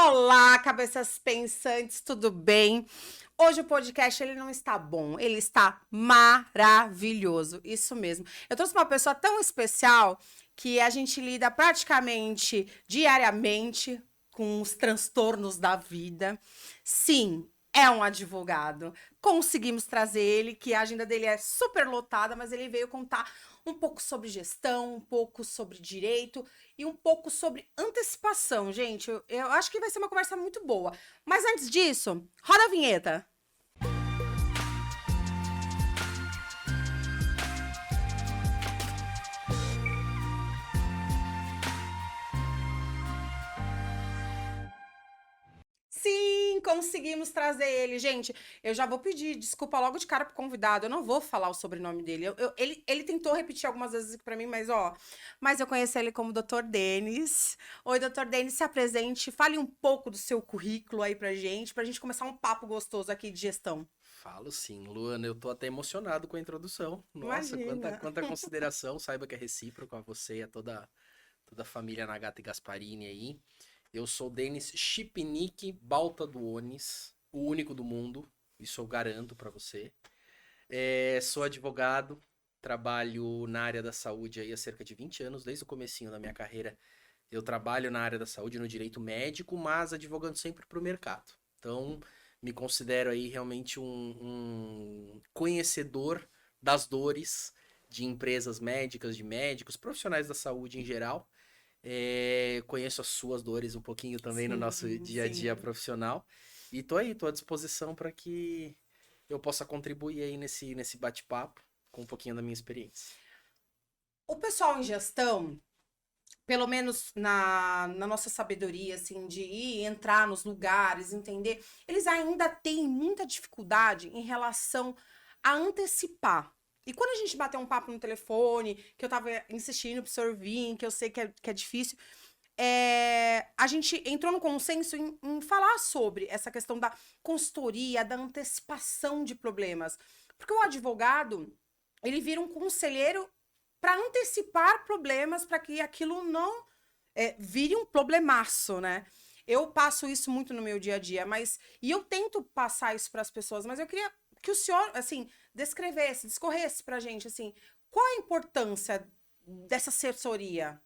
Olá, cabeças pensantes, tudo bem? Hoje o podcast ele não está bom, ele está maravilhoso, isso mesmo. Eu trouxe uma pessoa tão especial que a gente lida praticamente diariamente com os transtornos da vida. Sim, é um advogado. Conseguimos trazer ele, que a agenda dele é super lotada, mas ele veio contar um pouco sobre gestão, um pouco sobre direito e um pouco sobre antecipação, gente. Eu acho que vai ser uma conversa muito boa. Mas antes disso, roda a vinheta. Sim, conseguimos trazer ele. Gente, eu já vou pedir desculpa logo de cara pro convidado. Eu não vou falar o sobrenome dele. Ele tentou repetir algumas vezes aqui pra mim, mas eu conheço ele como Dr. Denis. Oi, Dr. Denis, se apresente, fale um pouco do seu currículo aí pra gente começar um papo gostoso aqui de gestão. Falo sim, Luana, eu tô até emocionado com a introdução. Nossa, Imagina. quanta consideração, saiba que é recíproco a você e a toda a família Nagata e Gasparini aí. Eu sou Denis Chipinique Baltaduones, o único do mundo, isso eu garanto pra você. Sou advogado, trabalho na área da saúde aí há cerca de 20 anos, desde o comecinho da minha carreira. Eu trabalho na área da saúde, no direito médico, mas advogando sempre para o mercado. Então, me considero aí realmente um conhecedor das dores de empresas médicas, de médicos, profissionais da saúde em geral. Conheço as suas dores um pouquinho também no nosso Sim, dia a dia sim. profissional. E tô à disposição para que eu possa contribuir aí nesse bate-papo com um pouquinho da minha experiência. O pessoal em gestão, pelo menos na nossa sabedoria, assim, de ir entrar nos lugares, entender, eles ainda têm muita dificuldade em relação a antecipar. E quando a gente bateu um papo no telefone, que eu tava insistindo pro senhor vir, que eu sei que é difícil, a gente entrou no consenso em falar sobre essa questão da consultoria, da antecipação de problemas. Porque o advogado, ele vira um conselheiro para antecipar problemas, para que aquilo não vire um problemaço, né? Eu passo isso muito no meu dia a dia, e eu tento passar isso para as pessoas, mas eu queria que o senhor, assim, discorresse pra gente, assim, qual a importância dessa assessoria?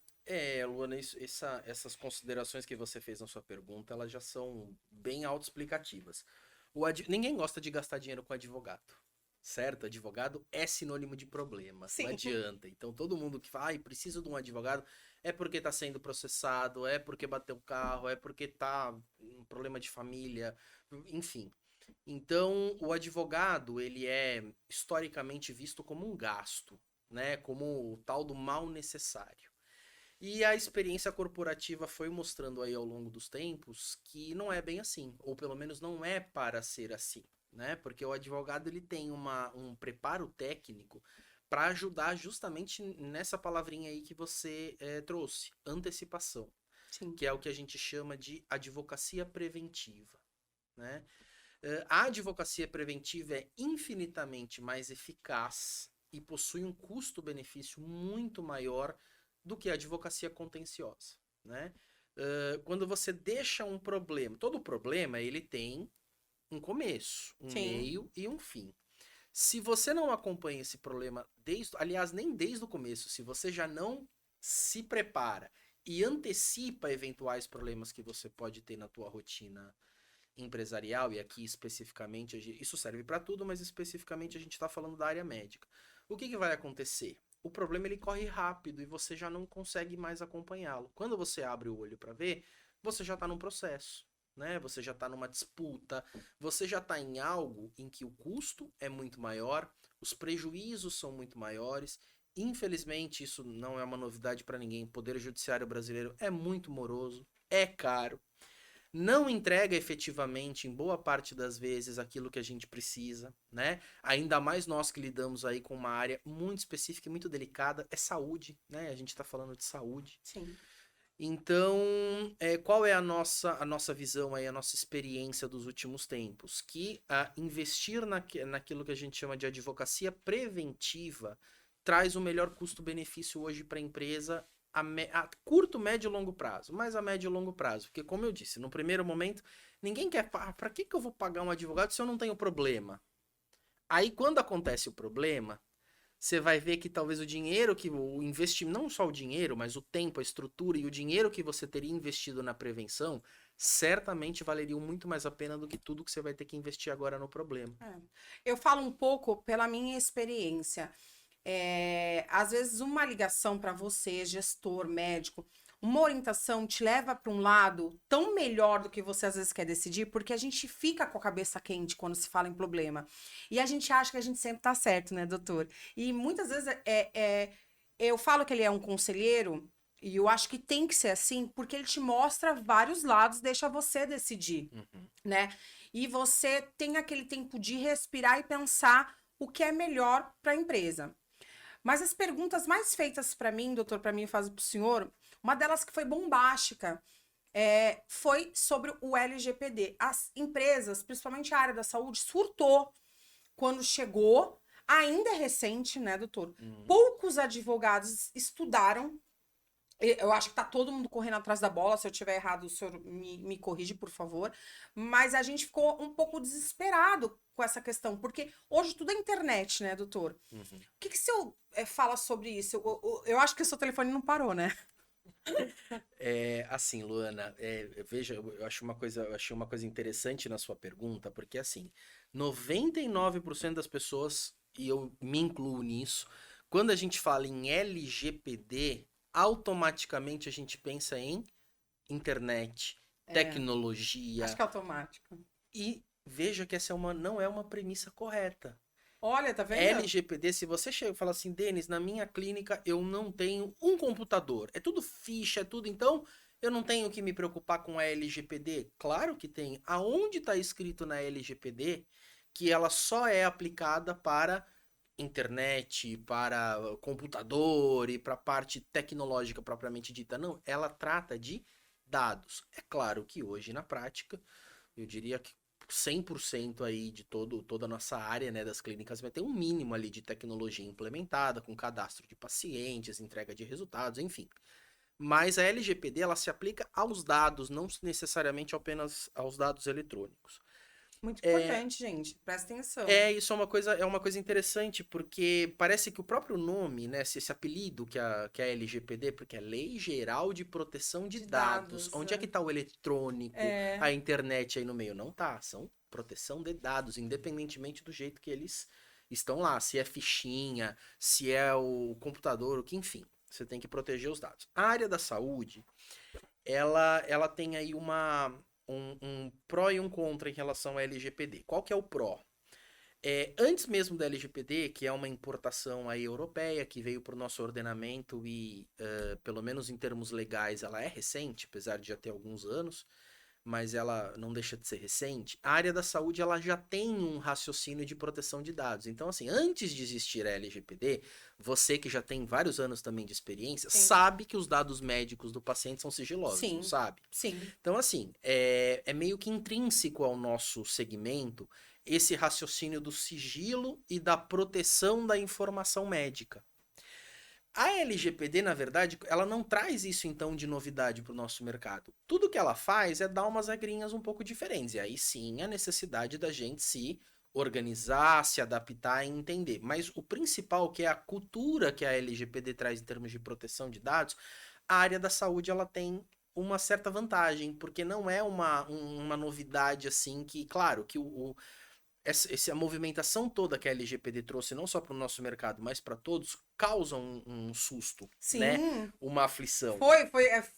Luana, essas considerações que você fez na sua pergunta, elas já são bem autoexplicativas. Ninguém gosta de gastar dinheiro com advogado, certo? Advogado é sinônimo de problema, não Sim. adianta. Então, todo mundo que fala, preciso de um advogado, é porque está sendo processado, é porque bateu o carro, é porque tá um problema de família, enfim. Então, o advogado, ele é historicamente visto como um gasto, né? Como o tal do mal necessário. E a experiência corporativa foi mostrando aí ao longo dos tempos que não é bem assim, ou pelo menos não é para ser assim, né? Porque o advogado ele tem um preparo técnico para ajudar justamente nessa palavrinha aí que você trouxe, antecipação, Sim. que é o que a gente chama de advocacia preventiva, né? A advocacia preventiva é infinitamente mais eficaz e possui um custo-benefício muito maior do que a advocacia contenciosa, né? Quando você deixa um problema, todo problema ele tem um começo, um Sim. meio e um fim. Se você não acompanha esse problema aliás, nem desde o começo, se você já não se prepara e antecipa eventuais problemas que você pode ter na tua rotina empresarial, e aqui especificamente, isso serve para tudo, mas especificamente a gente está falando da área médica. O que vai acontecer? O problema ele corre rápido e você já não consegue mais acompanhá-lo. Quando você abre o olho para ver, você já está num processo, né? Você já está numa disputa, você já está em algo em que o custo é muito maior, os prejuízos são muito maiores. Infelizmente, isso não é uma novidade para ninguém. O Poder Judiciário brasileiro é muito moroso, é caro, não entrega efetivamente, em boa parte das vezes, aquilo que a gente precisa, né? Ainda mais nós que lidamos aí com uma área muito específica e muito delicada, é saúde, né? A gente está falando de saúde. Sim. Então, qual é a nossa visão aí, a nossa experiência dos últimos tempos? Que investir naquilo que a gente chama de advocacia preventiva traz o melhor custo-benefício hoje para a empresa a curto, médio e longo prazo, mas a médio e longo prazo. Porque, como eu disse, no primeiro momento, ninguém quer. Para que eu vou pagar um advogado se eu não tenho problema? Aí, quando acontece o problema, você vai ver que talvez o dinheiro que o investimento, não só o dinheiro, mas o tempo, a estrutura e o dinheiro que você teria investido na prevenção, certamente valeriam muito mais a pena do que tudo que você vai ter que investir agora no problema. Eu falo um pouco pela minha experiência. Às vezes, uma ligação para você, gestor, médico, uma orientação te leva para um lado tão melhor do que você às vezes quer decidir, porque a gente fica com a cabeça quente quando se fala em problema. E a gente acha que a gente sempre tá certo, né, doutor? E muitas vezes eu falo que ele é um conselheiro, e eu acho que tem que ser assim, porque ele te mostra vários lados, deixa você decidir, né? E você tem aquele tempo de respirar e pensar o que é melhor para a empresa. Mas as perguntas mais feitas para mim, doutor, para mim e faço para o senhor, uma delas que foi bombástica, foi sobre o LGPD. As empresas, principalmente a área da saúde, surtou quando chegou. Ainda é recente, né, doutor? Poucos advogados estudaram. Eu acho que tá todo mundo correndo atrás da bola. Se eu tiver errado, o senhor me corrige, por favor. Mas a gente ficou um pouco desesperado com essa questão, porque hoje tudo é internet, né, doutor? O que o senhor fala sobre isso? Eu acho que o seu telefone não parou, né? Assim, Luana, veja, eu achei uma coisa interessante na sua pergunta, porque assim, 99% das pessoas, e eu me incluo nisso, quando a gente fala em LGPD, automaticamente a gente pensa em internet, tecnologia, Acho que é automático. e veja que essa não é uma premissa correta. Olha, tá vendo? LGPD, se você chega e fala assim, Denis, na minha clínica eu não tenho um computador. É tudo ficha, é tudo. Então, eu não tenho que me preocupar com a LGPD? Claro que tem. Aonde está escrito na LGPD que ela só é aplicada para internet, para computador e para a parte tecnológica propriamente dita? Não, ela trata de dados. É claro que hoje, na prática, eu diria que 100% aí de toda a nossa área, né, das clínicas vai ter um mínimo ali de tecnologia implementada, com cadastro de pacientes, entrega de resultados, enfim. Mas a LGPD, ela se aplica aos dados, não necessariamente apenas aos dados eletrônicos. Muito importante, gente. Presta atenção. Isso é uma coisa interessante, porque parece que o próprio nome, né, esse apelido que a LGPD, porque é Lei Geral de Proteção de Dados. Onde é que tá o eletrônico, a internet aí no meio? Não tá, são proteção de dados, independentemente do jeito que eles estão lá, se é fichinha, se é o computador, o que enfim, você tem que proteger os dados. A área da saúde, ela tem aí um pró e um contra em relação ao LGPD. Qual que é o pró? Antes mesmo da LGPD, que é uma importação aí europeia, que veio para o nosso ordenamento e, pelo menos em termos legais, ela é recente, apesar de já ter alguns anos, mas ela não deixa de ser recente. A área da saúde ela já tem um raciocínio de proteção de dados. Então, assim, antes de existir a LGPD, você que já tem vários anos também de experiência, sabe que os dados médicos do paciente são sigilosos, não sabe? Sim. Então, assim, é meio que intrínseco ao nosso segmento esse raciocínio do sigilo e da proteção da informação médica. A LGPD, na verdade, ela não traz isso então de novidade para o nosso mercado. Tudo que ela faz é dar umas regrinhas um pouco diferentes. E aí sim a necessidade da gente se organizar, se adaptar e entender. Mas o principal, que é a cultura que a LGPD traz em termos de proteção de dados, a área da saúde ela tem uma certa vantagem, porque não é uma novidade assim que, claro, que essa movimentação toda que a LGPD trouxe, não só para o nosso mercado, mas para todos, causa um susto, né? Uma aflição.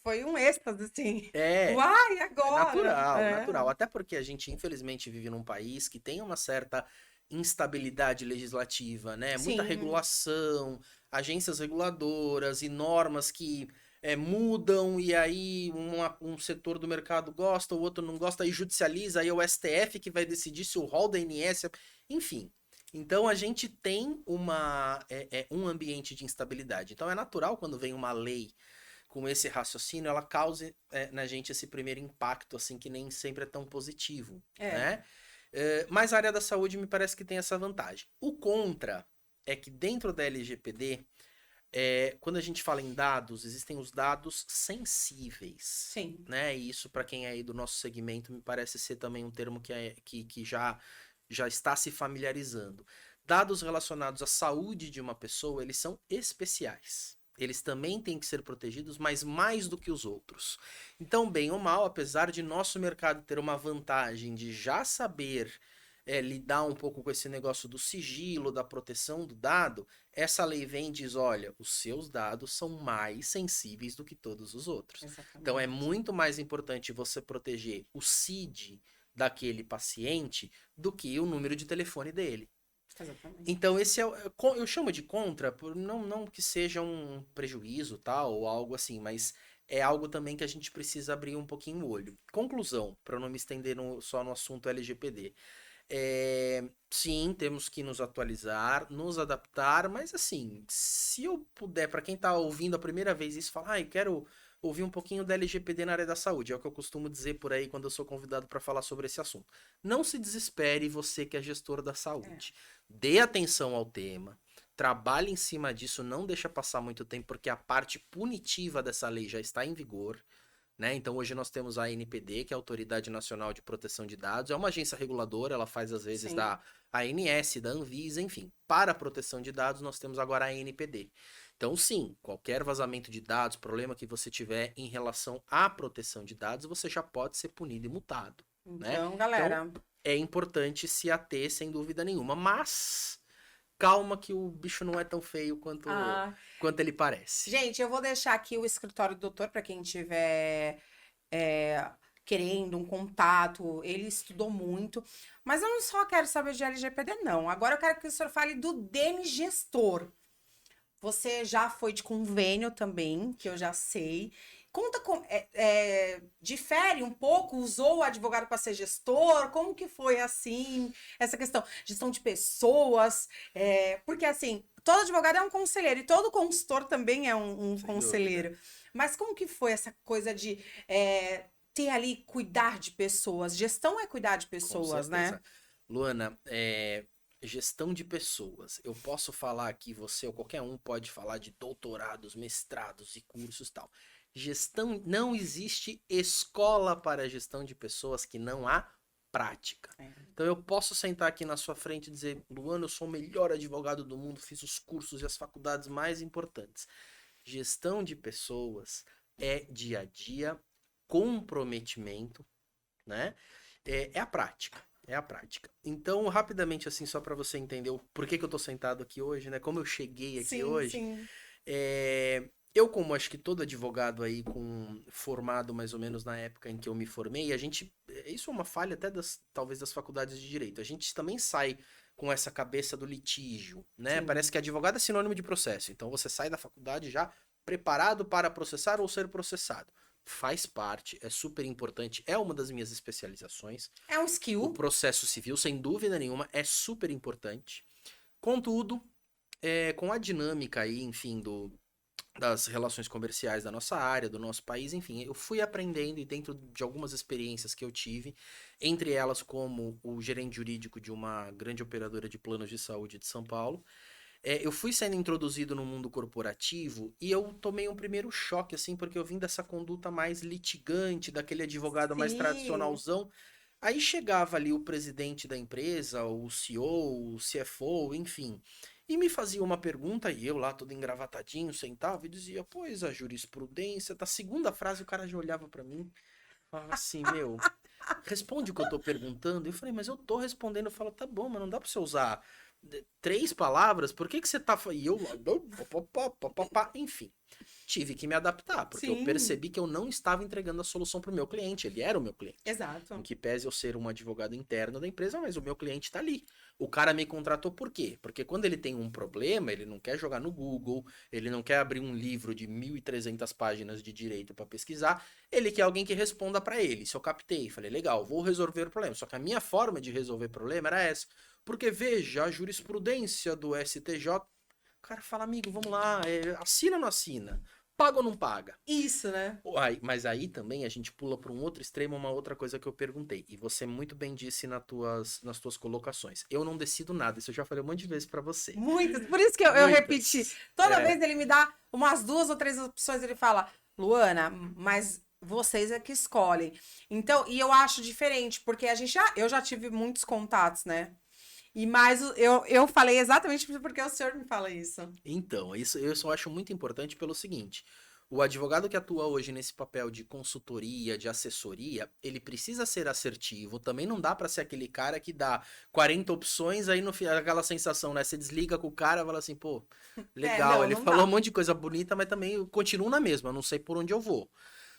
Foi um êxtase, assim. É. Uai, agora! Natural. Até porque a gente, infelizmente, vive num país que tem uma certa instabilidade legislativa, né? Muita regulação, agências reguladoras e normas que mudam e aí um setor do mercado gosta, o outro não gosta, aí judicializa, aí é o STF que vai decidir se o rol da ANS... Enfim, então a gente tem um ambiente de instabilidade. Então é natural quando vem uma lei com esse raciocínio, ela cause na gente esse primeiro impacto, assim, que nem sempre é tão positivo, né? Mas a área da saúde me parece que tem essa vantagem. O contra é que dentro da LGPD, Quando a gente fala em dados, existem os dados sensíveis, Sim. né? E isso, para quem é aí do nosso segmento, me parece ser também um termo que já está se familiarizando. Dados relacionados à saúde de uma pessoa, eles são especiais. Eles também têm que ser protegidos, mas mais do que os outros. Então, bem ou mal, apesar de nosso mercado ter uma vantagem de já saber lidar um pouco com esse negócio do sigilo, da proteção do dado, essa lei vem e diz, olha, os seus dados são mais sensíveis do que todos os outros. Então é Exatamente. muito mais importante você proteger o CID daquele paciente do que o número de telefone dele. Exatamente. Então esse eu chamo de contra, por não que seja um prejuízo, tal, ou algo assim, mas é algo também que a gente precisa abrir um pouquinho o olho. Conclusão, para não me estender só no assunto LGPD. Sim, temos que nos atualizar, nos adaptar, mas assim, se eu puder, para quem tá ouvindo a primeira vez isso, falar, eu quero ouvir um pouquinho da LGPD na área da saúde, é o que eu costumo dizer por aí quando eu sou convidado para falar sobre esse assunto. Não se desespere, você que é gestor da É. saúde. Dê atenção ao tema, trabalhe em cima disso, não deixa passar muito tempo, porque a parte punitiva dessa lei já está em vigor. Né? Então hoje nós temos a ANPD, que é a Autoridade Nacional de Proteção de Dados, é uma agência reguladora, ela faz às vezes Sim. da ANS, da Anvisa, enfim. Para a proteção de dados nós temos agora a ANPD. Então sim, qualquer vazamento de dados, problema que você tiver em relação à proteção de dados, você já pode ser punido e multado, né? Então, Então galera. é importante se ater sem dúvida nenhuma, mas calma que o bicho não é tão feio Ah, quanto ele parece. gente, eu vou deixar aqui o escritório do doutor para quem tiver querendo um contato. Ele estudou muito. Mas eu não só quero saber de LGPD, não. Agora eu quero que o senhor fale do DEME Gestor. Você já foi de convênio também, que eu já sei. Conta com. Difere um pouco? Usou o advogado para ser gestor? Como que foi assim? Essa questão, gestão de pessoas. Porque assim, todo advogado é um conselheiro e todo consultor também é um Sem dúvida. conselheiro. Mas como que foi essa coisa de ter ali, cuidar de pessoas? Gestão é cuidar de Com pessoas, né? certeza. Luana, gestão de pessoas. Eu posso falar aqui, você ou qualquer um pode falar de doutorados, mestrados e cursos e tal. Gestão, não existe escola para gestão de pessoas que não há prática. É. Então eu posso sentar aqui na sua frente e dizer, Luana, eu sou o melhor advogado do mundo, fiz os cursos e as faculdades mais importantes. Gestão de pessoas é dia a dia, comprometimento, né? É a prática. É a prática. Então, rapidamente, assim, só para você entender o porquê que eu tô sentado aqui hoje, né? Como eu cheguei aqui Sim, hoje. sim. Eu, como acho que todo advogado aí formado mais ou menos na época em que eu me formei, a gente. Isso é uma falha até talvez das faculdades de direito. A gente também sai com essa cabeça do litígio, né? Parece Sim. que advogado é sinônimo de processo. Então você sai da faculdade já preparado para processar ou ser processado. Faz parte, é super importante, é uma das minhas especializações. É um O skill. processo civil, sem dúvida nenhuma, é super importante. Contudo, com a dinâmica aí, enfim, das relações comerciais da nossa área, do nosso país, enfim, eu fui aprendendo e dentro de algumas experiências que eu tive, entre elas como o gerente jurídico de uma grande operadora de planos de saúde de São Paulo, eu fui sendo introduzido no mundo corporativo e eu tomei um primeiro choque, assim, porque eu vim dessa conduta mais litigante, daquele advogado mais Sim. tradicionalzão. Aí chegava ali o presidente da empresa, o CEO, o CFO, enfim, e me fazia uma pergunta e eu lá todo engravatadinho sentava e dizia, pois a jurisprudência, da segunda frase o cara já olhava pra mim, falava assim, meu, responde o que eu tô perguntando. Eu falei, mas eu tô respondendo. Eu falo, tá bom, mas não dá pra você usar três palavras, por que que você tá... E eu lá, enfim, tive que me adaptar, porque eu Sim. percebi que eu não estava entregando a solução pro meu cliente, ele era o meu cliente. Em Exato. que pese eu ser um advogado interno da empresa, mas o meu cliente tá ali. O cara me contratou por quê? Porque quando ele tem um problema, ele não quer jogar no Google, ele não quer abrir um livro de 1.300 páginas de direito para pesquisar, ele quer alguém que responda para ele. Se eu captei, falei, legal, vou resolver o problema. Só que a minha forma de resolver o problema era essa. Porque veja, a jurisprudência do STJ, o cara fala, amigo, vamos lá, assina ou não assina? Paga ou não paga? Isso, né? Mas aí também a gente pula para um outro extremo, uma outra coisa que eu perguntei. E você muito bem disse nas tuas colocações. Eu não decido nada, isso eu já falei um monte de vezes para você. Muitas. Por isso que eu repeti. Muitas. Toda vez ele me dá umas 2 ou 3 opções, ele fala, Luana, mas vocês é que escolhem. Então, e eu acho diferente, porque eu já tive muitos contatos, né? E mais eu falei exatamente porque o senhor me fala isso. Então, isso eu só acho muito importante pelo seguinte: o advogado que atua hoje nesse papel de consultoria, de assessoria, ele precisa ser assertivo. Também não dá pra ser aquele cara que dá 40 opções, aí no final aquela sensação, né? Você desliga com o cara e fala assim, pô, legal, Não, ele não falou dá. um monte de coisa bonita, mas também eu continuo na mesma, eu não sei por onde eu vou.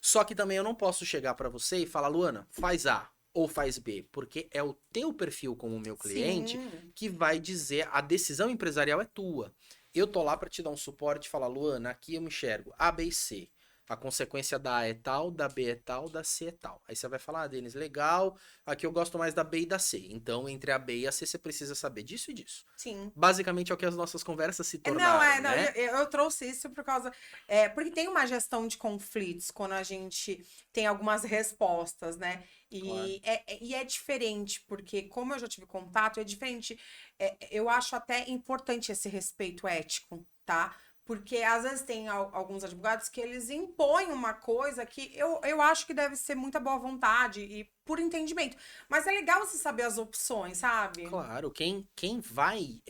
Só que também eu não posso chegar pra você e falar, Luana, faz A ou faz B, porque é o teu perfil como meu cliente Sim. que vai dizer a decisão empresarial é tua. Eu tô lá para te dar um suporte e falar, Luana, aqui eu me enxergo A, B e C. A consequência da A é tal, da B é tal, da C é tal. Aí você vai falar, ah, Denis, legal, aqui eu gosto mais da B e da C. Então, entre a B e a C, você precisa saber disso e disso. Sim. Basicamente é o que as nossas conversas se Não, tornaram, não, né? eu trouxe isso por causa. Porque tem uma gestão de conflitos quando a gente tem algumas respostas, né? Claro. E é diferente, porque como eu já tive contato, é diferente. Eu acho até importante esse respeito ético, tá? Porque às vezes tem alguns advogados que eles impõem uma coisa que eu acho que deve ser muita boa vontade e por entendimento. Mas é legal você saber as opções, sabe? Claro, quem vai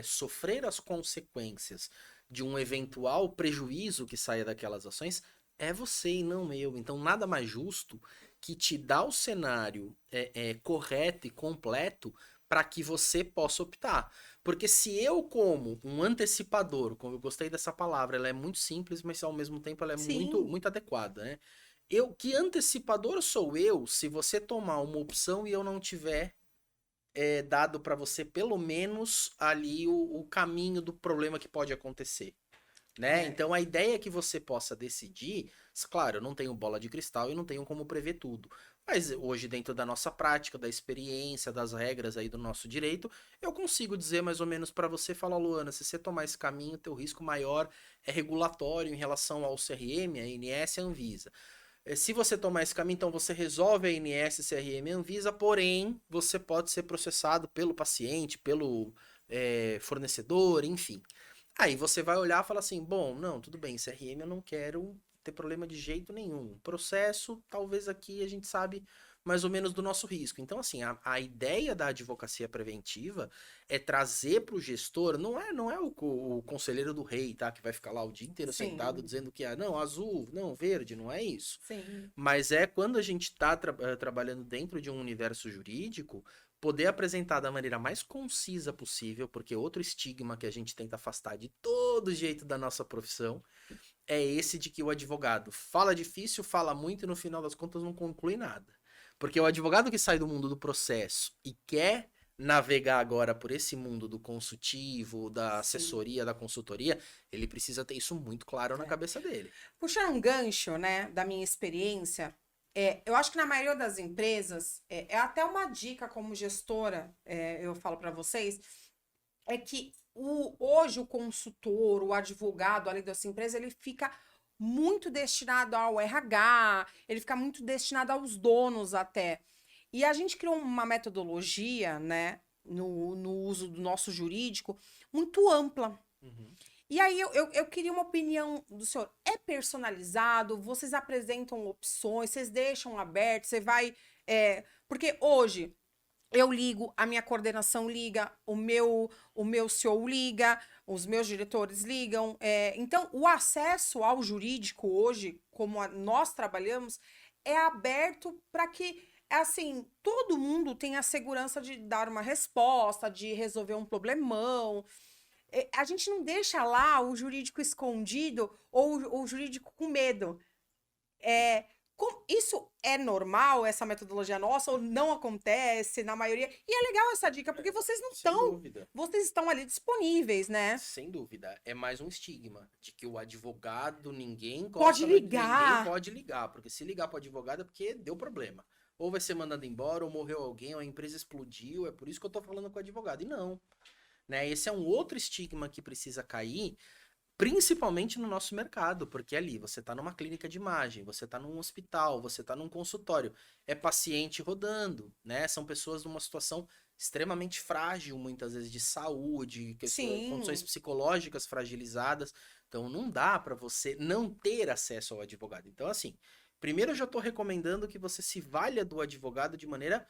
sofrer as consequências de um eventual prejuízo que saia daquelas ações é você e não eu. Então, nada mais justo que te dar o cenário correto e completo para que você possa optar. Porque se eu, como um antecipador, como eu gostei dessa palavra, ela é muito simples, mas ao mesmo tempo ela é muito, Sim, muito adequada, né? Que antecipador sou eu se você tomar uma opção e eu não tiver dado para você pelo menos ali o caminho do problema que pode acontecer, né? é, Então a ideia é que você possa decidir, claro, eu não tenho bola de cristal e não tenho como prever tudo, mas hoje dentro da nossa prática, da experiência, das regras aí do nosso direito, eu consigo dizer mais ou menos para você, falar, Luana, se você tomar esse caminho, teu risco maior é regulatório em relação ao CRM, a ANS e a Anvisa. Se você tomar esse caminho, então você resolve a ANS, CRM e Anvisa, porém, você pode ser processado pelo paciente, pelo fornecedor, enfim. Aí você vai olhar e falar assim, bom, não, tudo bem, CRM eu não quero ter problema de jeito nenhum. Processo, talvez aqui a gente sabe mais ou menos do nosso risco. Então, assim, a ideia da advocacia preventiva é trazer para o gestor, não é o conselheiro do rei, tá? Que vai ficar lá o dia inteiro sentado sim, dizendo que, não, azul, não, verde, não é isso. sim. Mas é quando a gente está trabalhando dentro de um universo jurídico, poder apresentar da maneira mais concisa possível, porque outro estigma que a gente tenta afastar de todo jeito da nossa profissão é esse de que o advogado fala difícil, fala muito e no final das contas não conclui nada. Porque o advogado que sai do mundo do processo e quer navegar agora por esse mundo do consultivo, da Sim. assessoria, da consultoria, ele precisa ter isso muito claro na É. cabeça dele. Puxando um gancho, né, da minha experiência, eu acho que na maioria das empresas, é até uma dica como gestora, eu falo para vocês, é que hoje o consultor, o advogado ali dessa empresa, ele fica muito destinado ao RH, ele fica muito destinado aos donos até. E a gente criou uma metodologia, né, no uso do nosso jurídico, muito ampla. Uhum. E aí eu queria uma opinião do senhor. É personalizado? Vocês apresentam opções? Vocês deixam aberto? Você vai. Porque hoje eu ligo, a minha coordenação liga, o meu CEO liga, os meus diretores ligam. Então, o acesso ao jurídico hoje, como nós trabalhamos, é aberto para que, assim, todo mundo tenha a segurança de dar uma resposta, de resolver um problemão. A gente não deixa lá o jurídico escondido ou o jurídico com medo. Isso é normal, essa metodologia nossa, ou não acontece na maioria? E é legal essa dica, porque vocês não Sem estão. dúvida. Vocês estão ali disponíveis, né? Sem dúvida. É mais um estigma de que o advogado, ninguém Pode gosta, ninguém ligar. pode ligar. Porque se ligar para o advogado é porque deu problema. Ou vai ser mandado embora, ou morreu alguém, ou a empresa explodiu. É por isso que eu tô falando com o advogado. E não. Né? Esse é um outro estigma que precisa cair. Principalmente no nosso mercado, porque ali você está numa clínica de imagem, você está num hospital, você está num consultório, é paciente rodando, né? São pessoas numa situação extremamente frágil, muitas vezes de saúde, condições Sim, psicológicas fragilizadas. Então não dá para você não ter acesso ao advogado. Então, assim, primeiro eu já estou recomendando que você se valha do advogado de maneira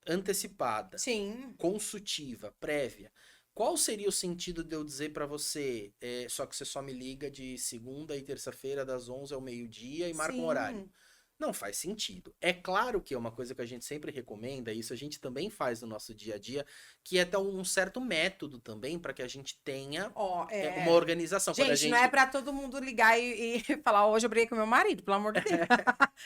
antecipada, sim. consultiva, prévia. Qual seria o sentido de eu dizer para você, só que você só me liga de segunda e terça-feira das 11 ao meio-dia e marca um horário? Sim. Não faz sentido. É claro que é uma coisa que a gente sempre recomenda, isso a gente também faz no nosso dia a dia, que é ter um certo método também para que a gente tenha Ó, uma organização. Quando a gente, não é gente pra todo mundo ligar e falar, hoje eu briguei com meu marido, pelo amor de Deus.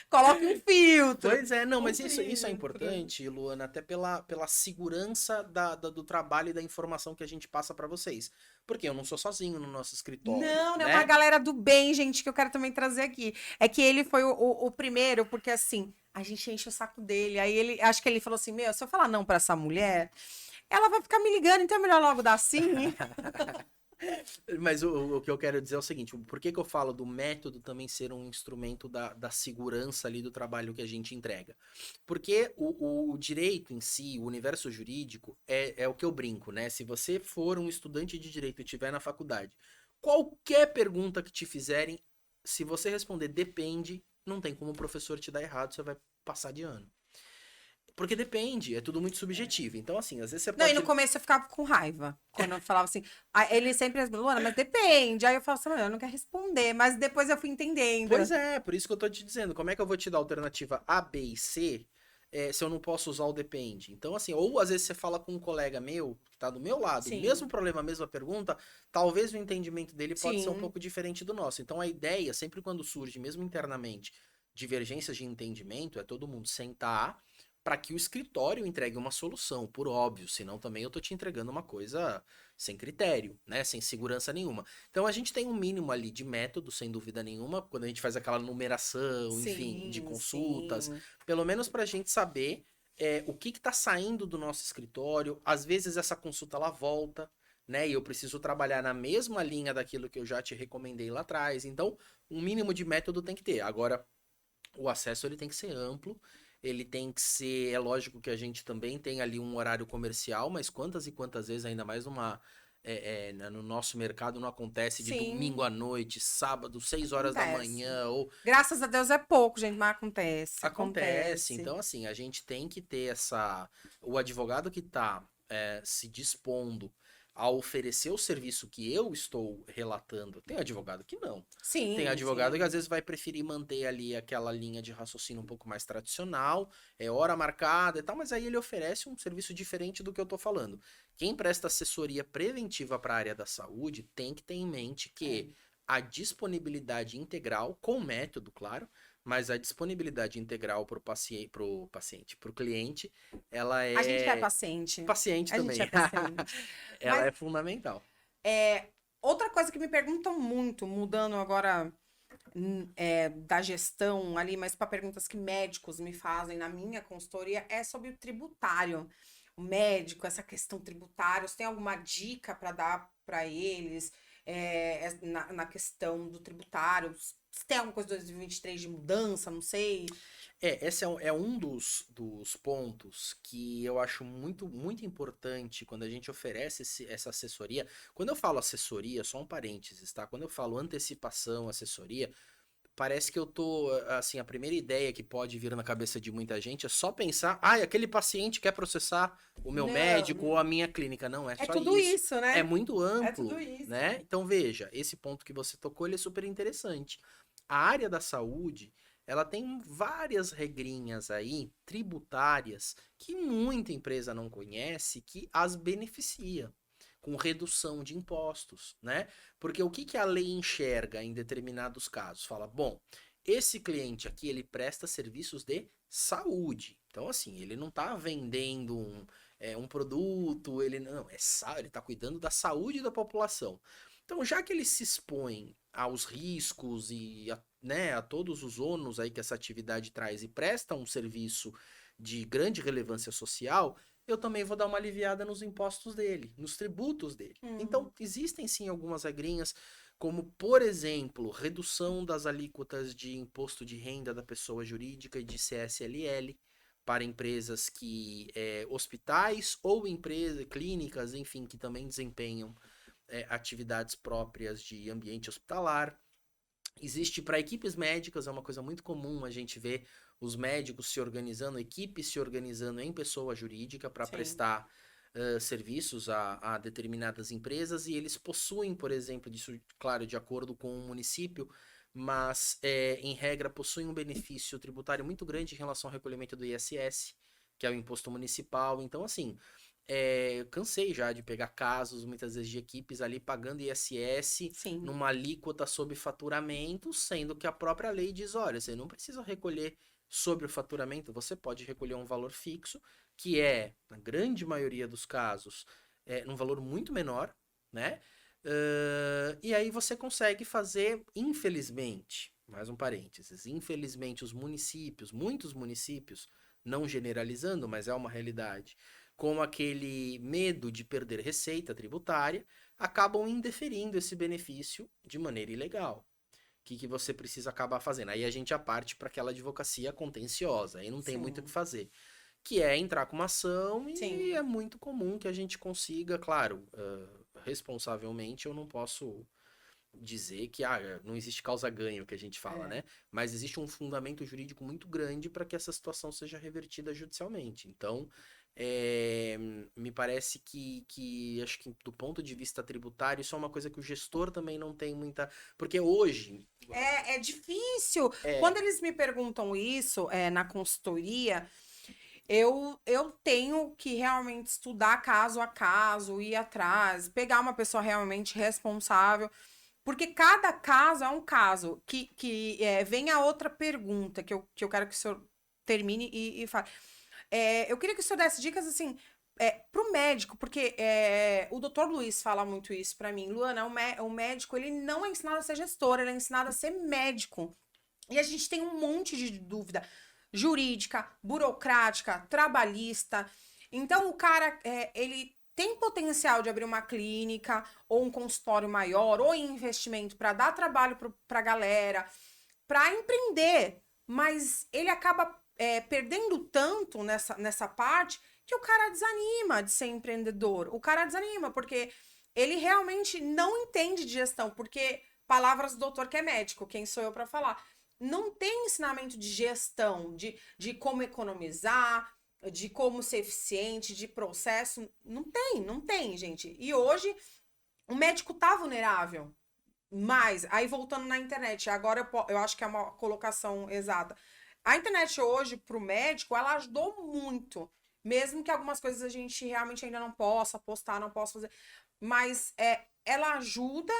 Coloque um filtro. Pois é, não, Um mas isso é filtro. importante, Luana, até pela segurança do trabalho e da informação que a gente passa para vocês. Porque eu não sou sozinho no nosso escritório, Não, é uma né? galera do bem, gente, que eu quero também trazer aqui. É que ele foi o primeiro, porque assim, a gente enche o saco dele. Aí ele, acho que ele falou assim: Meu, se eu falar não pra essa mulher, ela vai ficar me ligando, então é melhor logo dar sim. Mas o que eu quero dizer é o seguinte: por que que eu falo do método também ser um instrumento da segurança ali do trabalho que a gente entrega? Porque o direito em si, o universo jurídico, é o que eu brinco, né? Se você for um estudante de direito e estiver na faculdade, qualquer pergunta que te fizerem, se você responder depende, não tem como o professor te dar errado, você vai passar de ano. Porque depende, é tudo muito subjetivo. Então, assim, às vezes você Não, e no pode. começo eu ficava com raiva. Quando eu falava assim, aí ele sempre respondia, Luana, mas depende. Aí eu falava assim, eu não quero responder, mas depois eu fui entendendo. Pois é, por isso que eu tô te dizendo. Como é que eu vou te dar alternativa A, B e C, se eu não posso usar o depende? Então, assim, ou às vezes você fala com um colega meu, que tá do meu lado, o mesmo Sim, problema, a mesma pergunta, talvez o entendimento dele pode ser um sim. pouco diferente do nosso. Então, a ideia, sempre quando surge, mesmo internamente, divergências de entendimento, é todo mundo sentar para que o escritório entregue uma solução, por óbvio, senão também eu tô te entregando uma coisa sem critério, né, sem segurança nenhuma. Então a gente tem um mínimo ali de método, sem dúvida nenhuma, quando a gente faz aquela numeração, enfim, de Sim, consultas, sim. pelo menos para a gente saber o que está saindo do nosso escritório. Às vezes essa consulta ela volta, né? E eu preciso trabalhar na mesma linha daquilo que eu já te recomendei lá atrás. Então, um mínimo de método tem que ter. Agora, o acesso ele tem que ser amplo. Ele tem que ser, é lógico que a gente também tem ali um horário comercial, mas quantas e quantas vezes, ainda mais no nosso mercado, não acontece de domingo Sim, à noite, sábado, 6 horas da acontece. manhã, ou Graças a Deus é pouco, gente, mas acontece, acontece. acontece. Então, assim, a gente tem que ter essa. O advogado que está se dispondo a oferecer o serviço que eu estou relatando. Tem advogado que não. Tem Sim, advogado que às sim. vezes vai preferir manter ali aquela linha de raciocínio um pouco mais tradicional, é hora marcada e tal, mas aí ele oferece um serviço diferente do que eu tô falando. Quem presta assessoria preventiva para a área da saúde tem que ter em mente É. que a disponibilidade integral, com método, claro, mas a disponibilidade integral para o paciente, para o cliente, ela A gente é é paciente. paciente A gente é também. paciente. Ela Mas é fundamental. outra coisa que me perguntam muito, mudando agora da gestão ali, mas para perguntas que médicos me fazem na minha consultoria, é sobre o tributário. O médico, essa questão tributária, você tem alguma dica para dar para eles na questão do tributário? Se tem alguma coisa de 2023 de mudança, não sei. Esse é um dos pontos que eu acho muito, muito importante quando a gente oferece essa assessoria. Quando eu falo assessoria, só um parênteses, tá? Quando eu falo antecipação, assessoria, parece que eu tô, assim, a primeira ideia que pode vir na cabeça de muita gente é só pensar, aquele paciente quer processar o meu médico ou Não, a minha clínica. Não, é é só tudo isso. isso, É né? muito É tudo amplo, isso. né? Então veja, esse ponto que você tocou, ele é super interessante. A área da saúde, ela tem várias regrinhas aí, tributárias, que muita empresa não conhece, que as beneficia com redução de impostos, né? Porque o que que a lei enxerga em determinados casos? Fala, bom, esse cliente aqui, ele presta serviços de saúde. Então, assim, ele não está vendendo um produto, ele não, ele está cuidando da saúde da população. Então, já que ele se expõe aos riscos e né, a todos os ônus aí que essa atividade traz e presta um serviço de grande relevância social, eu também vou dar uma aliviada nos impostos dele, nos tributos dele. Hum. Então, existem sim algumas regrinhas. como, por exemplo, redução das alíquotas de imposto de renda da pessoa jurídica e de CSLL para empresas hospitais ou empresas, clínicas, enfim, que também desempenham atividades próprias de ambiente hospitalar. Existe para equipes médicas, é uma coisa muito comum a gente ver os médicos se organizando, equipes se organizando em pessoa jurídica para prestar serviços a determinadas empresas, e eles possuem, por exemplo, disso, claro, de acordo com o município, mas em regra possuem um benefício tributário muito grande em relação ao recolhimento do ISS, que é o imposto municipal. Então, assim, eu cansei já de pegar casos, muitas vezes, de equipes ali pagando ISS Sim. numa alíquota sobre faturamento, sendo que a própria lei diz, olha, você não precisa recolher sobre o faturamento, você pode recolher um valor fixo, que é, na grande maioria dos casos, um valor muito menor, né? E aí você consegue fazer, infelizmente, mais um parênteses, infelizmente os municípios, muitos municípios, não generalizando, mas é uma realidade, com aquele medo de perder receita tributária, acabam indeferindo esse benefício de maneira ilegal. O que você precisa acabar fazendo? Aí a gente já parte para aquela advocacia contenciosa, aí não tem muito o que fazer. Que é entrar com uma ação e é muito comum que a gente consiga, claro, responsavelmente eu não posso dizer que não existe causa-ganho, que a gente fala, né? Mas existe um fundamento jurídico muito grande para que essa situação seja revertida judicialmente. Então, me parece que acho que do ponto de vista tributário, isso é uma coisa que o gestor também não tem muita... Porque hoje... É difícil. Quando eles me perguntam isso na consultoria, eu tenho que realmente estudar caso a caso, ir atrás, pegar uma pessoa realmente responsável, porque cada caso é um caso. Vem a outra pergunta que eu quero que o senhor termine e fale. Eu queria que o senhor desse dicas assim pro médico, porque o doutor Luiz fala muito isso pra mim. Luana, o médico, ele não é ensinado a ser gestor, ele é ensinado a ser médico. E a gente tem um monte de dúvida jurídica, burocrática, trabalhista. Então, o cara, ele tem potencial de abrir uma clínica ou um consultório maior, ou investimento para dar trabalho para a galera, para empreender, mas ele acaba perdendo tanto nessa parte que o cara desanima de ser empreendedor. O cara desanima porque ele realmente não entende de gestão, porque palavras do doutor que é médico, quem sou eu para falar? Não tem ensinamento de gestão, de como economizar, de como ser eficiente, de processo. Não tem, gente. E hoje o médico tá vulnerável. Mas, aí voltando na internet, agora eu acho que é uma colocação exata. A internet hoje, pro médico, ela ajudou muito. Mesmo que algumas coisas a gente realmente ainda não possa postar, não possa fazer. Mas ela ajuda,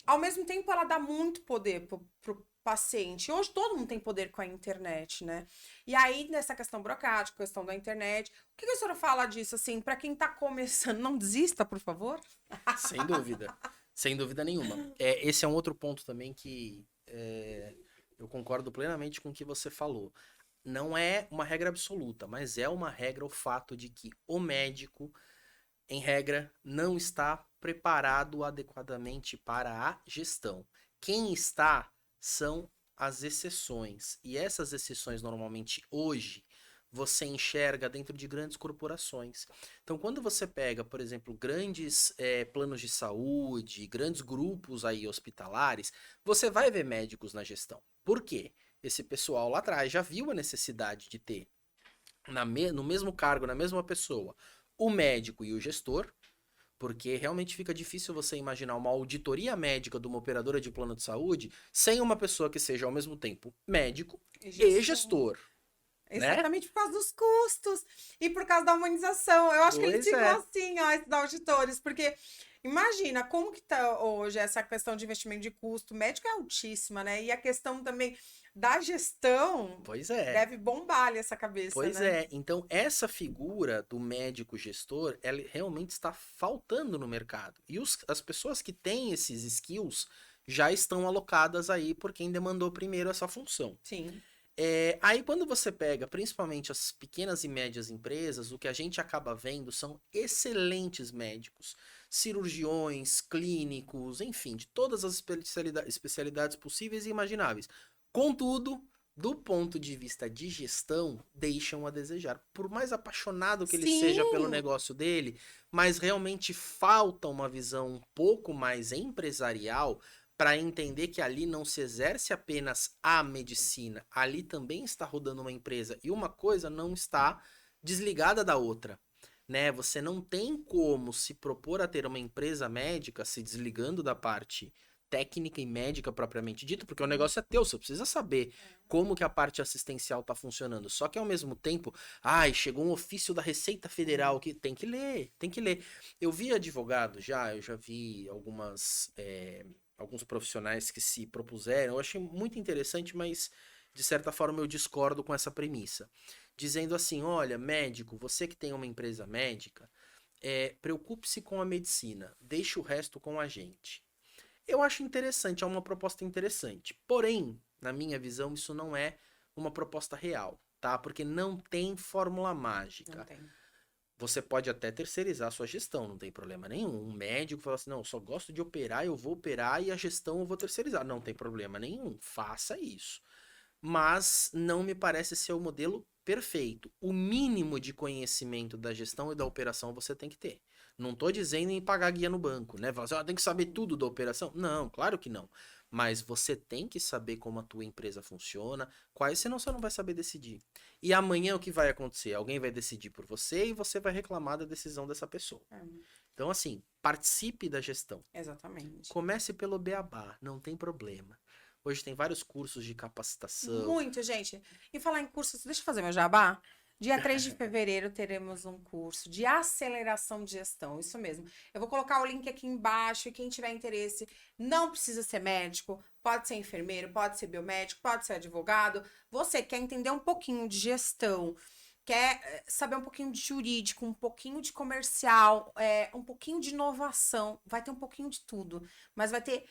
ao mesmo tempo ela dá muito poder pro paciente. Hoje todo mundo tem poder com a internet, né? E aí, nessa questão burocrática, questão da internet, o que a senhora fala disso, assim, para quem tá começando? Não desista, por favor? Sem dúvida. Sem dúvida nenhuma. Esse é um outro ponto também que eu concordo plenamente com o que você falou. Não é uma regra absoluta, mas é uma regra o fato de que o médico, em regra, não está preparado adequadamente para a gestão. Quem está são as exceções. E essas exceções, normalmente, hoje, você enxerga dentro de grandes corporações. Então, quando você pega, por exemplo, grandes planos de saúde, grandes grupos aí hospitalares, você vai ver médicos na gestão. Por quê? Esse pessoal lá atrás já viu a necessidade de ter no mesmo cargo, na mesma pessoa, o médico e o gestor, porque realmente fica difícil você imaginar uma auditoria médica de uma operadora de plano de saúde sem uma pessoa que seja ao mesmo tempo médico e gestor. Exatamente, né? Por causa dos custos e por causa da humanização. Eu acho que eles ficam assim, ó, esses auditores, porque imagina como que tá hoje essa questão de investimento de custo. Médico é altíssima, né? E a questão também da gestão deve bombar ali essa cabeça, Pois né? Então essa figura do médico gestor, ela realmente está faltando no mercado. E as pessoas que têm esses skills já estão alocadas aí por quem demandou primeiro essa função. Sim. Aí quando você pega principalmente as pequenas e médias empresas, o que a gente acaba vendo são excelentes médicos. cirurgiões, clínicos, enfim, de todas as especialidades possíveis e imagináveis. Contudo, do ponto de vista de gestão, deixam a desejar. Por mais apaixonado que ele seja pelo Sim. negócio dele, mas realmente falta uma visão um pouco mais empresarial para entender que ali não se exerce apenas a medicina, ali também está rodando uma empresa e uma coisa não está desligada da outra. Né? Você não tem como se propor a ter uma empresa médica se desligando da parte técnica e médica propriamente dito, porque o negócio é teu, você precisa saber como que a parte assistencial tá funcionando. Só que ao mesmo tempo, ai, chegou um ofício da Receita Federal que tem que ler, tem que ler. Eu vi advogado já, eu já vi alguns profissionais que se propuseram, eu achei muito interessante, mas de certa forma eu discordo com essa premissa. Dizendo assim, olha, médico, você que tem uma empresa médica, preocupe-se com a medicina, deixe o resto com a gente. Eu acho interessante, é uma proposta interessante. Porém, na minha visão, isso não é uma proposta real, tá? Porque não tem fórmula Não mágica. tem. Você pode até terceirizar a sua gestão, não tem problema nenhum. Um médico fala assim, não, eu só gosto de operar, eu vou operar e a gestão eu vou terceirizar. Não tem problema nenhum, faça isso. Mas não me parece ser o modelo perfeito. O mínimo de conhecimento da gestão e da operação você tem que ter. Não estou dizendo em pagar guia no banco, né? Falar assim, tem que saber tudo da operação. Não, claro que não. Mas você tem que saber como a tua empresa funciona, quais, senão você não vai saber decidir. E amanhã o que vai acontecer? Alguém vai decidir por você e você vai reclamar da decisão dessa pessoa. É, Então, assim, participe da gestão. exatamente. Comece pelo beabá, não tem problema. Hoje tem vários cursos de capacitação. Muito, gente. E falar em cursos, deixa eu fazer meu jabá. Dia 3 de fevereiro teremos um curso de aceleração de gestão, isso mesmo. Eu vou colocar o link aqui embaixo e quem tiver interesse, não precisa ser médico, pode ser enfermeiro, pode ser biomédico, pode ser advogado. Você quer entender um pouquinho de gestão, quer saber um pouquinho de jurídico, um pouquinho de comercial, um pouquinho de inovação, vai ter um pouquinho de tudo, mas vai ter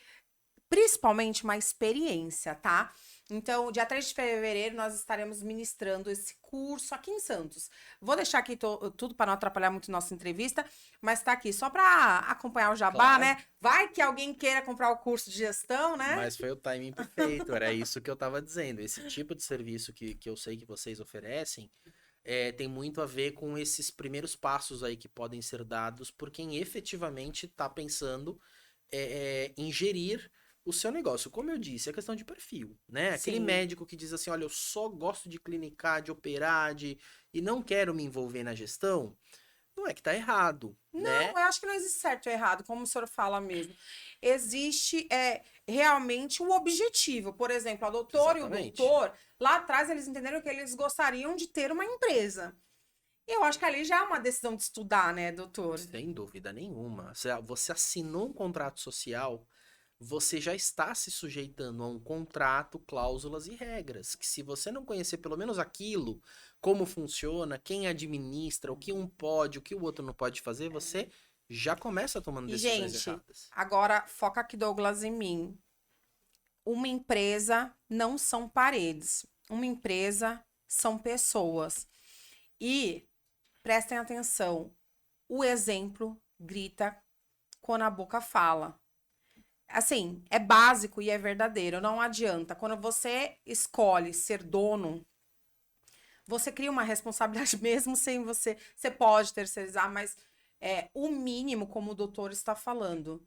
principalmente uma experiência, tá? Então, dia 3 de fevereiro, nós estaremos ministrando esse curso aqui em Santos. Vou deixar aqui tudo para não atrapalhar muito nossa entrevista, mas tá aqui só para acompanhar o jabá, Claro. né? Vai que alguém queira comprar o curso de gestão, né? Mas foi o timing perfeito, era isso que eu tava dizendo. Esse tipo de serviço que eu sei que vocês oferecem tem muito a ver com esses primeiros passos aí que podem ser dados por quem efetivamente está pensando em gerir o seu negócio. Como eu disse, é questão de perfil, né? Aquele Sim. médico que diz assim, olha, eu só gosto de clinicar, de operar, e não quero me envolver na gestão, não é que tá errado, Não, né? eu acho que não existe certo ou errado, como o senhor fala mesmo. Existe realmente o objetivo. Por exemplo, a doutora e o Exatamente. doutor, lá atrás eles entenderam que eles gostariam de ter uma empresa. E eu acho que ali já é uma decisão de estudar, né, doutor? Sem dúvida nenhuma. Você assinou um contrato social, você já está se sujeitando a um contrato, cláusulas e regras. Que se você não conhecer pelo menos aquilo, como funciona, quem administra, o que um pode, o que o outro não pode fazer, você já começa tomando E, decisões gente, erradas. agora foca aqui, Douglas, em mim. Uma empresa não são paredes. Uma empresa são pessoas. E prestem atenção, o exemplo grita quando a boca fala. Assim, é básico e é verdadeiro, não adianta. Quando você escolhe ser dono, você cria uma responsabilidade mesmo sem você. Você pode terceirizar, mas o mínimo, como o doutor está falando,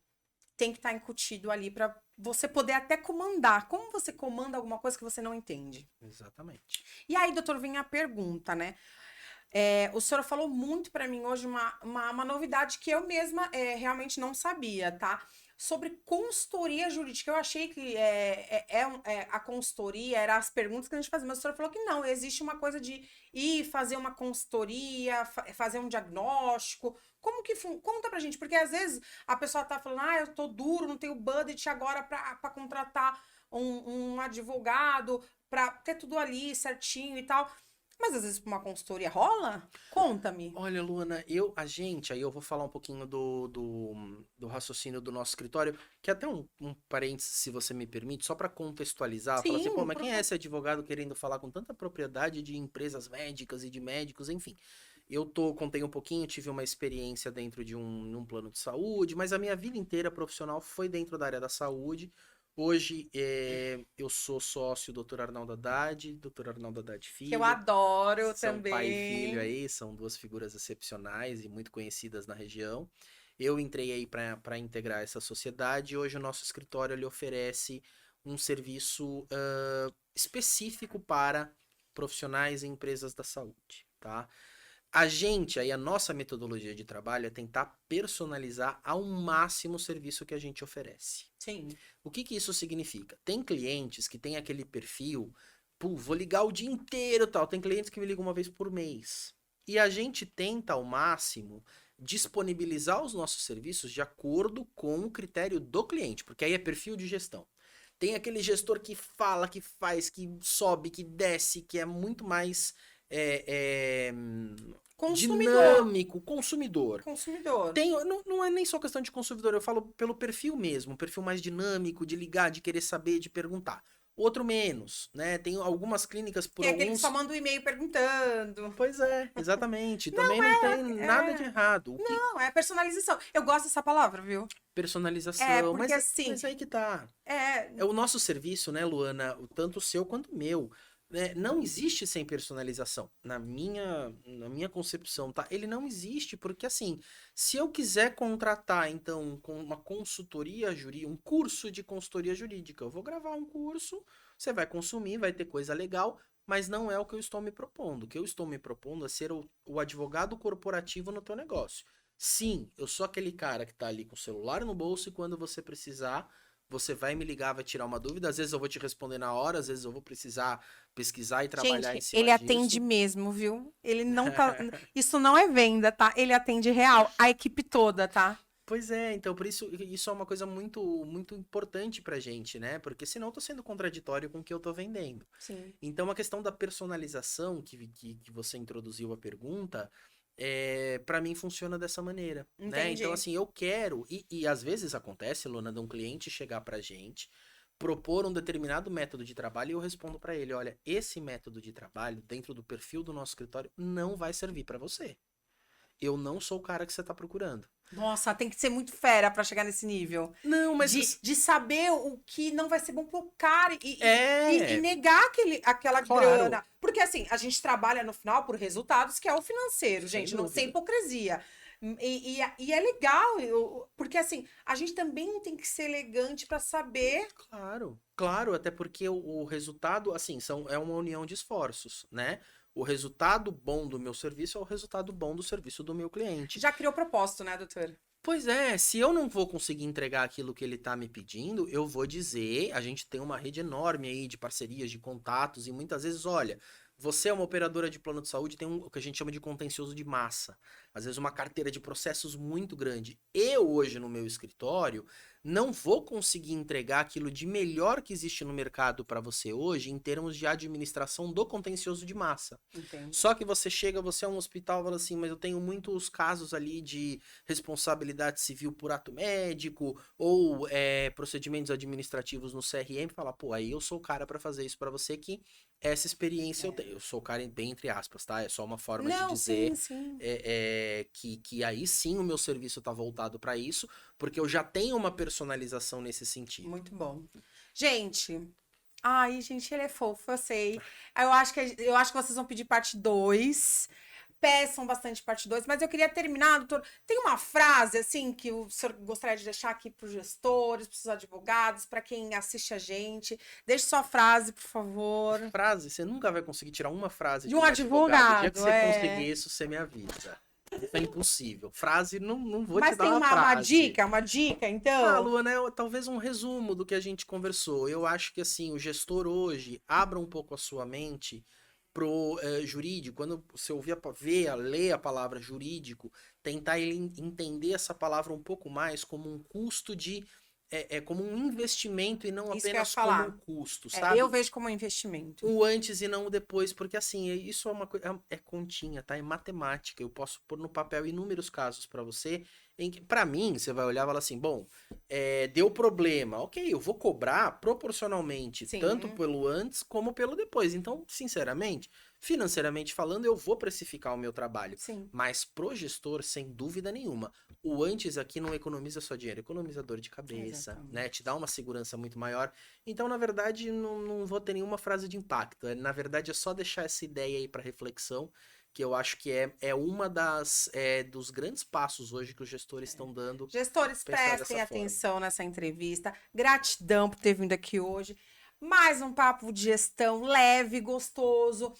tem que estar incutido ali para você poder até comandar. Como você comanda alguma coisa que você não entende? Exatamente. E aí, doutor, vem a pergunta, né? O senhor falou muito para mim hoje uma novidade que eu mesma realmente não sabia, tá? Sobre consultoria jurídica. Eu achei que a consultoria era as perguntas que a gente fazia, mas o senhor falou que não, existe uma coisa de ir fazer uma consultoria, fazer um diagnóstico. Como que conta pra gente? Porque às vezes a pessoa tá falando, eu tô duro, não tenho budget agora pra contratar um advogado, pra ter tudo ali certinho e tal. Mas às vezes uma consultoria rola? Conta-me. Olha, Luana, aí eu vou falar um pouquinho do raciocínio do nosso escritório, que é até um parênteses, se você me permite, só para contextualizar, falar assim, pô, Sim, mas por quem é favor. esse advogado querendo falar com tanta propriedade de empresas médicas e de médicos, enfim. Contei um pouquinho, tive uma experiência dentro de um plano de saúde, mas a minha vida inteira profissional foi dentro da área da saúde. Hoje eu sou sócio do Dr. Arnaldo Haddad, Dr. Arnaldo Haddad Que eu Filho. adoro São pai e filho também. aí, são duas figuras excepcionais e muito conhecidas na região. Eu entrei aí para integrar essa sociedade e hoje o nosso escritório ele oferece um serviço específico para profissionais e empresas da saúde, tá? A nossa metodologia de trabalho é tentar personalizar ao máximo o serviço que a gente oferece. Sim. O que que isso significa? Tem clientes que têm aquele perfil, pô, vou ligar o dia inteiro e tal. Tem clientes que me ligam uma vez por mês. E a gente tenta ao máximo disponibilizar os nossos serviços de acordo com o critério do cliente, porque aí é perfil de gestão. Tem aquele gestor que fala, que faz, que sobe, que desce, que é muito mais Consumidor. dinâmico, consumidor. Consumidor. Não é nem só questão de consumidor, eu falo pelo perfil mesmo, um perfil mais dinâmico, de ligar, de querer saber, de perguntar. Outro menos, né? Tem algumas clínicas por Tem aquele que alguns... só manda um e-mail perguntando. Pois é, exatamente. Também não tem nada de errado. O que... Não, é personalização. Eu gosto dessa palavra, viu? Personalização, Porque assim, mas aí que tá. é, É o nosso serviço, né, Luana? Tanto o seu quanto o meu. Né? Não existe sem personalização. Na minha concepção, tá? Ele não existe, porque assim, se eu quiser contratar, então, com uma consultoria jurídica, um curso de consultoria jurídica, eu vou gravar um curso, você vai consumir, vai ter coisa legal, mas não é o que eu estou me propondo. O que eu estou me propondo é ser o advogado corporativo no teu negócio. Sim, eu sou aquele cara que tá ali com o celular no bolso e quando você precisar, você vai me ligar, vai tirar uma dúvida. Às vezes eu vou te responder na hora, às vezes eu vou precisar pesquisar e trabalhar em gente, cima ele disso. atende mesmo, viu? Ele não tá. Isso não é venda, tá? Ele atende real, a equipe toda, tá? Pois é, então por isso é uma coisa muito muito importante pra gente, né? Porque senão eu tô sendo contraditório com o que eu tô vendendo. Sim. Então a questão da personalização que você introduziu a pergunta, para mim funciona dessa maneira, né? Entendi. Então assim, eu quero, e às vezes acontece, Luna, de um cliente chegar pra gente, propor um determinado método de trabalho e eu respondo pra ele, olha, esse método de trabalho dentro do perfil do nosso escritório não vai servir pra você. Eu não sou o cara que você tá procurando. Nossa, tem que ser muito fera pra chegar nesse nível. Não, mas De saber o que não vai ser bom pro cara e é, negar aquela claro, grana. Porque assim, a gente trabalha no final por resultados, que é o financeiro, sem gente, não sem dúvida. hipocrisia. E é legal, porque assim, a gente também tem que ser elegante pra saber. Claro, claro, até porque o resultado, assim, é uma união de esforços, né? O resultado bom do meu serviço é o resultado bom do serviço do meu cliente. Já criou propósito, né, doutor? Pois é, se eu não vou conseguir entregar aquilo que ele tá me pedindo, eu vou dizer, a gente tem uma rede enorme aí de parcerias, de contatos, e muitas vezes, olha, você é uma operadora de plano de saúde, tem o que a gente chama de contencioso de massa. Às vezes uma carteira de processos muito grande. Eu hoje no meu escritório não vou conseguir entregar aquilo de melhor que existe no mercado para você hoje em termos de administração do contencioso de massa. Entendo. Só que você é um hospital e fala assim, mas eu tenho muitos casos ali de responsabilidade civil por ato médico ou procedimentos administrativos no CRM, fala, pô, aí eu sou o cara para fazer isso para você que essa experiência eu tenho. Eu sou o cara bem entre aspas, tá? É só uma forma de Não, dizer sim. que aí sim o meu serviço tá voltado para isso, porque eu já tenho uma personalização nesse sentido. Muito bom. Gente, ai, gente, ele é fofo, eu sei. Eu acho que vocês vão pedir parte 2. Peçam bastante parte 2, mas eu queria terminar, doutor. Tem uma frase, assim, que o senhor gostaria de deixar aqui para os gestores, para os advogados, para quem assiste a gente. Deixe sua frase, por favor. Frase, você nunca vai conseguir tirar uma frase De de um um advogado. O dia que advogado, você conseguir isso, você me avisa. Isso é impossível. Frase, não vou te Mas dar tem uma uma frase. dica, Ah, então? Luana, talvez um resumo do que a gente conversou. Eu acho que assim, o gestor hoje abra um pouco a sua mente pro jurídico. Quando você ouvir, ler a palavra jurídico, tentar entender essa palavra um pouco mais como um custo como um investimento e não Isso que eu ia apenas como um falar. custo, Eu sabe? vejo como um investimento. O antes e não o depois, porque assim, isso é uma coisa, é continha, tá? É matemática. Eu posso pôr no papel inúmeros casos para você Para mim, você vai olhar e falar assim, bom, deu problema, ok, eu vou cobrar proporcionalmente, Sim. tanto pelo antes como pelo depois. Então, sinceramente, financeiramente falando, eu vou precificar o meu trabalho. Sim. Mas pro gestor, sem dúvida nenhuma, o antes aqui não economiza só dinheiro, economiza dor de cabeça, Exatamente. né? Te dá uma segurança muito maior. Então, na verdade, não vou ter nenhuma frase de impacto. Na verdade, é só deixar essa ideia aí para reflexão, que eu acho que é uma dos grandes passos hoje que os gestores estão dando. Gestores, Pensar prestem dessa forma. atenção nessa entrevista. Gratidão por ter vindo aqui hoje. Mais um papo de gestão leve, gostoso,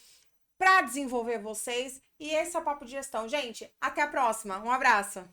para desenvolver vocês. E esse é o papo de gestão. Gente, até a próxima. Um abraço.